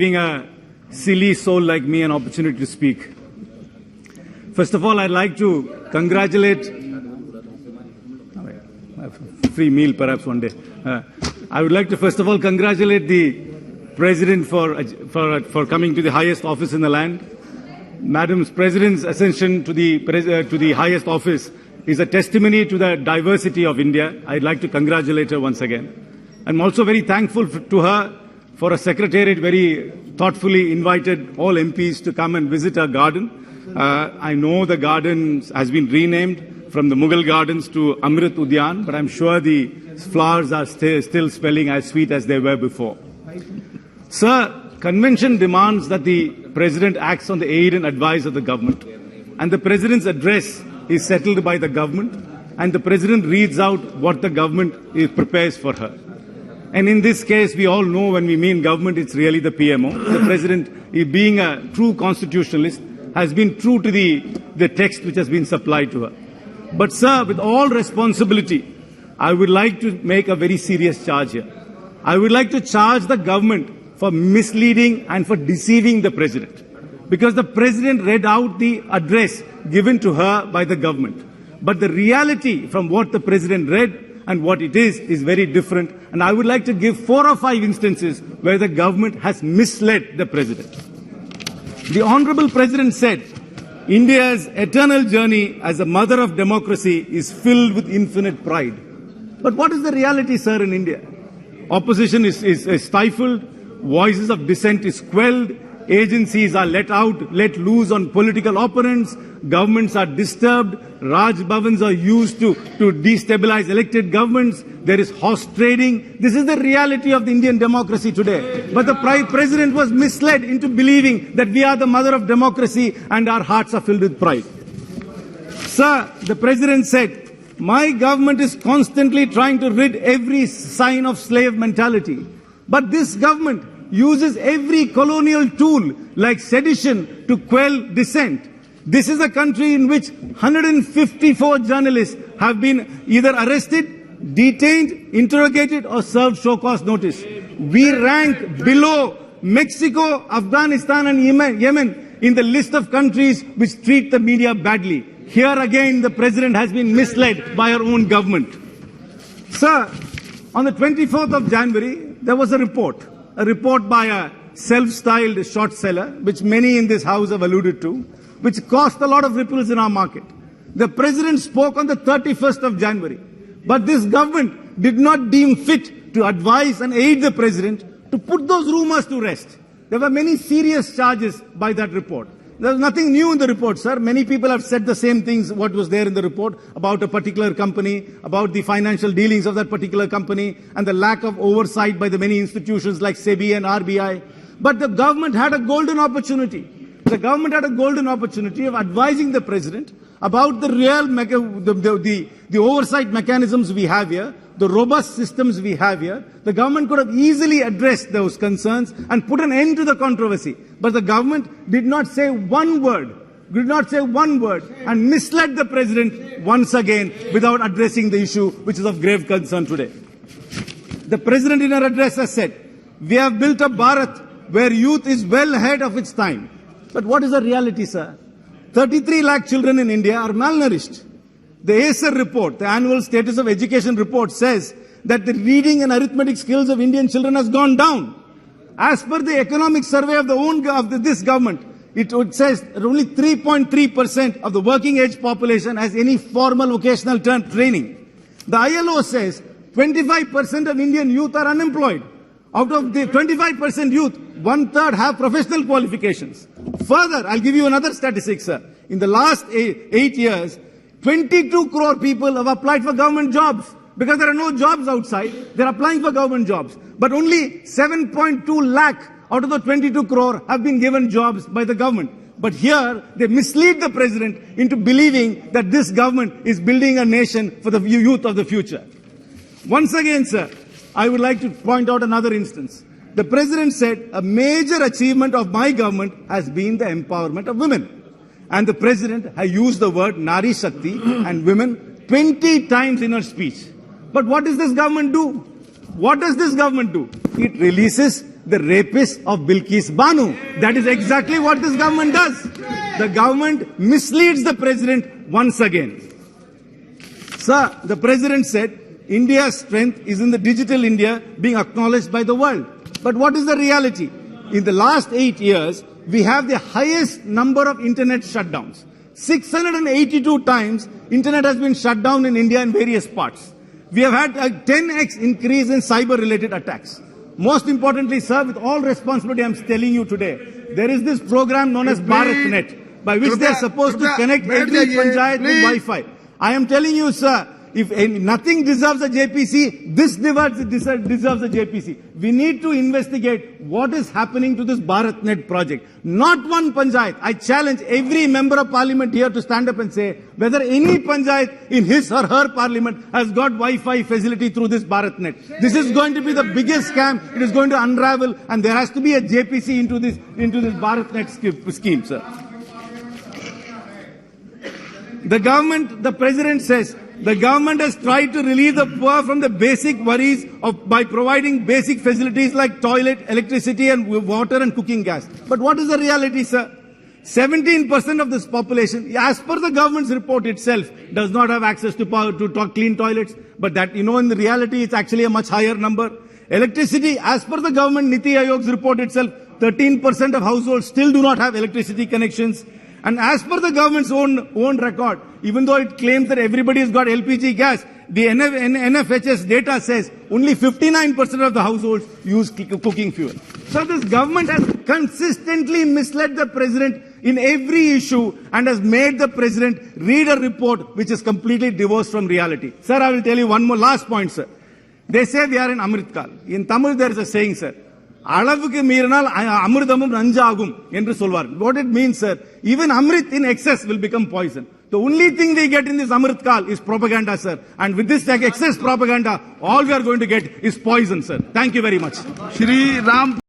Giving a silly soul like me an opportunity to speak. First of all, I'd like to congratulate, free meal perhaps one day. I would like to first of all congratulate the President for coming to the highest office in the land. Madam's President's ascension to the highest office is a testimony to the diversity of India. I'd like to congratulate her once again. I'm also very thankful to her for a secretariat very thoughtfully invited all MPs to come and visit her garden. I know the garden has been renamed from the Mughal Gardens to Amrit Udyan, but I'm sure the flowers are still smelling as sweet as they were before. Sir, convention demands that the President acts on the aid and advice of the government, and the President's address is settled by the government, and the President reads out what the government prepares for her. And in this case, we all know when we mean government, it's really the PMO. The President, being a true constitutionalist, has been true to the text which has been supplied to her. But sir, with all responsibility, I would like to make a very serious charge here. I would like to charge the government for misleading and for deceiving the President. Because the President read out the address given to her by the government. But the reality from what the President read and what it is very different. And I would like to give 4 or 5 instances where the government has misled the President. The Honorable President said, India's eternal journey as a mother of democracy is filled with infinite pride. But what is the reality, sir, in India? Opposition is stifled, voices of dissent is quelled, agencies are let loose on political opponents, governments are disturbed, Raj Bhavans are used to destabilize elected governments, there is horse trading. This is the reality of the Indian democracy today. But the President was misled into believing that we are the mother of democracy and our hearts are filled with pride. Sir, the President said, my government is constantly trying to rid every sign of slave mentality. But this government uses every colonial tool like sedition to quell dissent. This is a country in which 154 journalists have been either arrested, detained, interrogated or served show-cause notice. We rank below Mexico, Afghanistan and Yemen in the list of countries which treat the media badly. Here again the President has been misled by our own government. Sir, on the 24th of January, there was a report by a self-styled short seller, which many in this house have alluded to, which caused a lot of ripples in our market. The President spoke on the 31st of January, but this government did not deem fit to advise and aid the President to put those rumors to rest. There were many serious charges by that report. There was nothing new in the report, sir. Many people have said the same things what was there in the report about a particular company, about the financial dealings of that particular company, and the lack of oversight by the many institutions like SEBI and RBI. But the government had a golden opportunity. The government had a golden opportunity of advising the President about the real the oversight mechanisms we have here, the robust systems we have here. The government could have easily addressed those concerns and put an end to the controversy. But the government did not say one word, and misled the President once again without addressing the issue which is of grave concern today. The President in her address has said, we have built a Bharat where youth is well ahead of its time. But what is the reality, sir? 33 lakh children in India are malnourished. The ACER report, the annual status of education report, says that the reading and arithmetic skills of Indian children has gone down. As per the economic survey of this government, it says that only 3.3% of the working age population has any formal vocational training. The ILO says 25% of Indian youth are unemployed. Out of the 25% youth, 1/3 have professional qualifications. Further, I'll give you another statistic, sir. In the last 8 years, 22 crore people have applied for government jobs. Because there are no jobs outside, they're applying for government jobs. But only 7.2 lakh out of the 22 crore have been given jobs by the government. But here, they mislead the President into believing that this government is building a nation for the youth of the future. Once again, sir, I would like to point out another instance. The President said a major achievement of my government has been the empowerment of women. And the President has used the word Nari Shakti and women 20 times in her speech. But what does this government do? It releases the rapist of Bilkis Banu. That is exactly what this government does. The government misleads the president once again. Sir, the president said India's strength is in the digital India being acknowledged by the world. But what is the reality? In the last 8 years, we have the highest number of internet shutdowns. 682 times internet has been shut down in India in various parts. We have had a 10x increase in cyber-related attacks. Most importantly, sir, with all responsibility, I'm telling you today, there is this program known as BharatNet, by which they are supposed to connect every panchayat with Wi-Fi. I am telling you, sir, if nothing deserves a JPC, this deserves a JPC. We need to investigate what is happening to this BharatNet project. Not one panchayat. I challenge every member of parliament here to stand up and say whether any panchayat in his or her parliament has got Wi-Fi facility through this BharatNet. This is going to be the biggest scam. It is going to unravel, and there has to be a JPC into this BharatNet scheme, sir. The president says, the government has tried to relieve the poor from the basic worries by providing basic facilities like toilet, electricity and water and cooking gas. But what is the reality, sir? 17% of this population, as per the government's report itself, does not have access to power to clean toilets. But that, in the reality, it's actually a much higher number. Electricity, as per the government Niti Aayog's report itself, 13% of households still do not have electricity connections. And as per the government's own record, even though it claims that everybody has got LPG gas, the NFHS data says only 59% of the households use cooking fuel. So this government has consistently misled the president in every issue and has made the president read a report which is completely divorced from reality. Sir, I will tell you one more last point, sir. They say we are in Amrit Kal. In Tamil there is a saying, sir. அளவுக்கு மீறினால் அமிர்தமும் நஞ்சாகும் என்று சொல்வார். What it means, sir, even Amrit in excess will become poison. The only thing we get in this Amrit Kal is propaganda, sir. And with this excess propaganda, all we are going to get is poison, sir. Thank you very much. Shri Ram